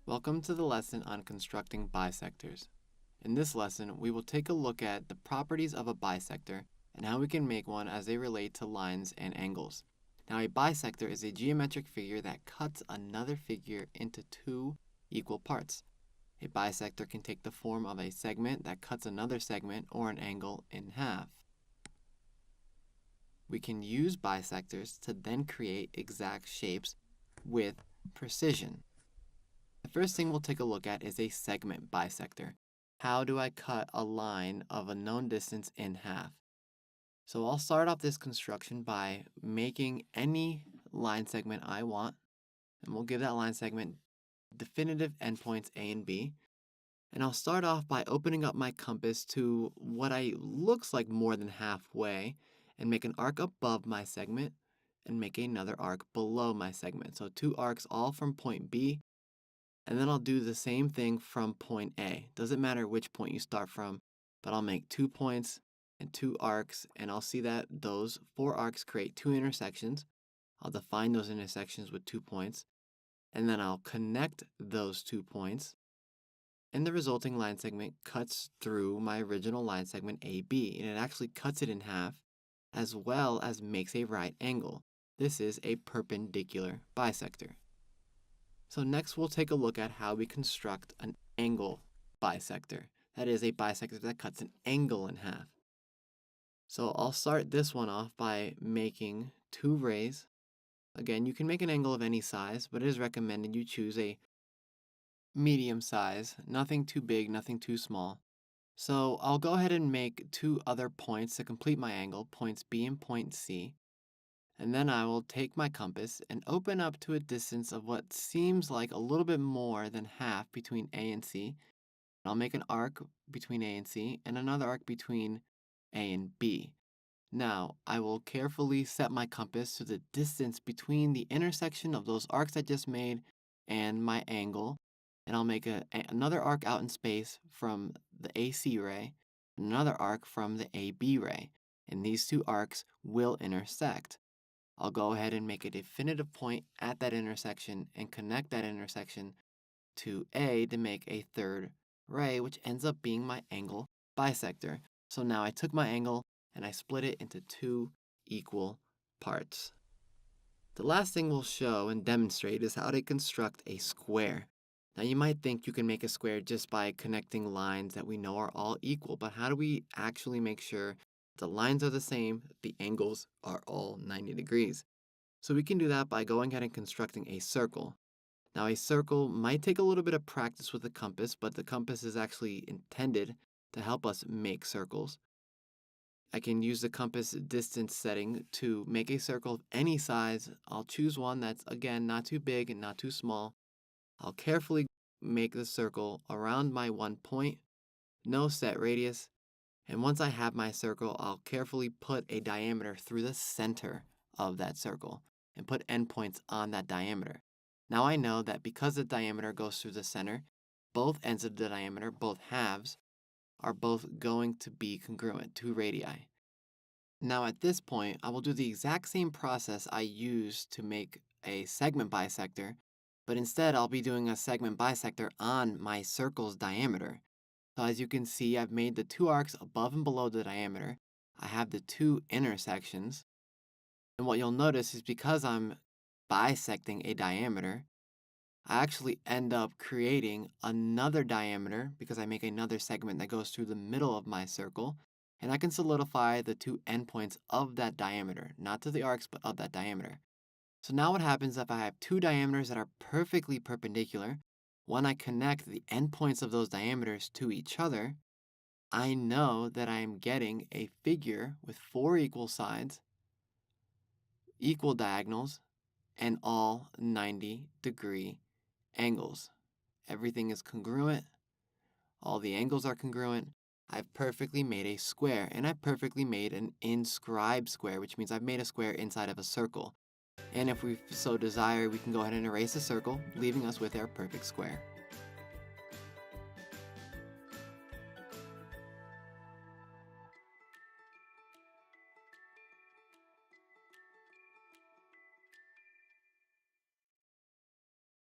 Welcome to the lesson on constructing bisectors. In this lesson, we will take a look at the properties of a bisector and how we can make one as they relate to lines and angles. Now, a bisector is a geometric figure that cuts another figure into two equal parts. A bisector can take the form of a segment that cuts another segment or an angle in half. We can use bisectors to then create exact shapes with precision. The first thing we'll take a look at is a segment bisector. How do I cut a line of a known distance in half? So I'll start off this construction by making any line segment I want, and we'll give that line segment definitive endpoints A and B. And I'll start off by opening up my compass to what looks like more than halfway, and make an arc above my segment and make another arc below my segment. So two arcs all from point B. And then I'll do the same thing from point A. Doesn't matter which point you start from, but I'll make 2 points and 2 arcs, and I'll see that those 4 arcs create 2 intersections. I'll define those intersections with 2 points, and then I'll connect those 2 points, and the resulting line segment cuts through my original line segment AB, and it actually cuts it in half, as well as makes a right angle. This is a perpendicular bisector. So next we'll take a look at how we construct an angle bisector. That is a bisector that cuts an angle in half. So I'll start this one off by making 2 rays. Again, you can make an angle of any size, but it is recommended you choose a medium size, nothing too big, nothing too small. So I'll go ahead and make 2 other points to complete my angle, points B and point C. And then I will take my compass and open up to a distance of what seems like a little bit more than half between A and C. I'll make an arc between A and C and another arc between A and B. Now, I will carefully set my compass to the distance between the intersection of those arcs I just made and my angle. And I'll make another arc out in space from the AC ray, another arc from the AB ray. And these 2 arcs will intersect. I'll go ahead and make a definitive point at that intersection and connect that intersection to A to make a 3rd ray, which ends up being my angle bisector. So now I took my angle and I split it into 2 equal parts. The last thing we'll show and demonstrate is how to construct a square. Now you might think you can make a square just by connecting lines that we know are all equal, but how do we actually make sure the lines are the same, the angles are all 90 degrees? So we can do that by going ahead and constructing a circle. Now a circle might take a little bit of practice with the compass, but the compass is actually intended to help us make circles. I can use the compass distance setting to make a circle of any size. I'll choose one that's, again, not too big and not too small. I'll carefully make the circle around my 1 point, no set radius, and once I have my circle, I'll carefully put a diameter through the center of that circle and put endpoints on that diameter. Now I know that because the diameter goes through the center, both ends of the diameter, both halves, are both going to be congruent, 2 radii. Now at this point, I will do the exact same process I used to make a segment bisector, but instead I'll be doing a segment bisector on my circle's diameter. So as you can see, I've made the 2 arcs above and below the diameter. I have the 2 intersections. And what you'll notice is because I'm bisecting a diameter, I actually end up creating another diameter because I make another segment that goes through the middle of my circle. And I can solidify the 2 endpoints of that diameter, not to the arcs, but of that diameter. So now what happens if I have 2 diameters that are perfectly perpendicular? When I connect the endpoints of those diameters to each other, I know that I am getting a figure with 4 equal sides, equal diagonals, and all 90-degree angles. Everything is congruent. All the angles are congruent. I've perfectly made a square, and I've perfectly made an inscribed square, which means I've made a square inside of a circle. And if we so desire, we can go ahead and erase the circle, leaving us with our perfect square.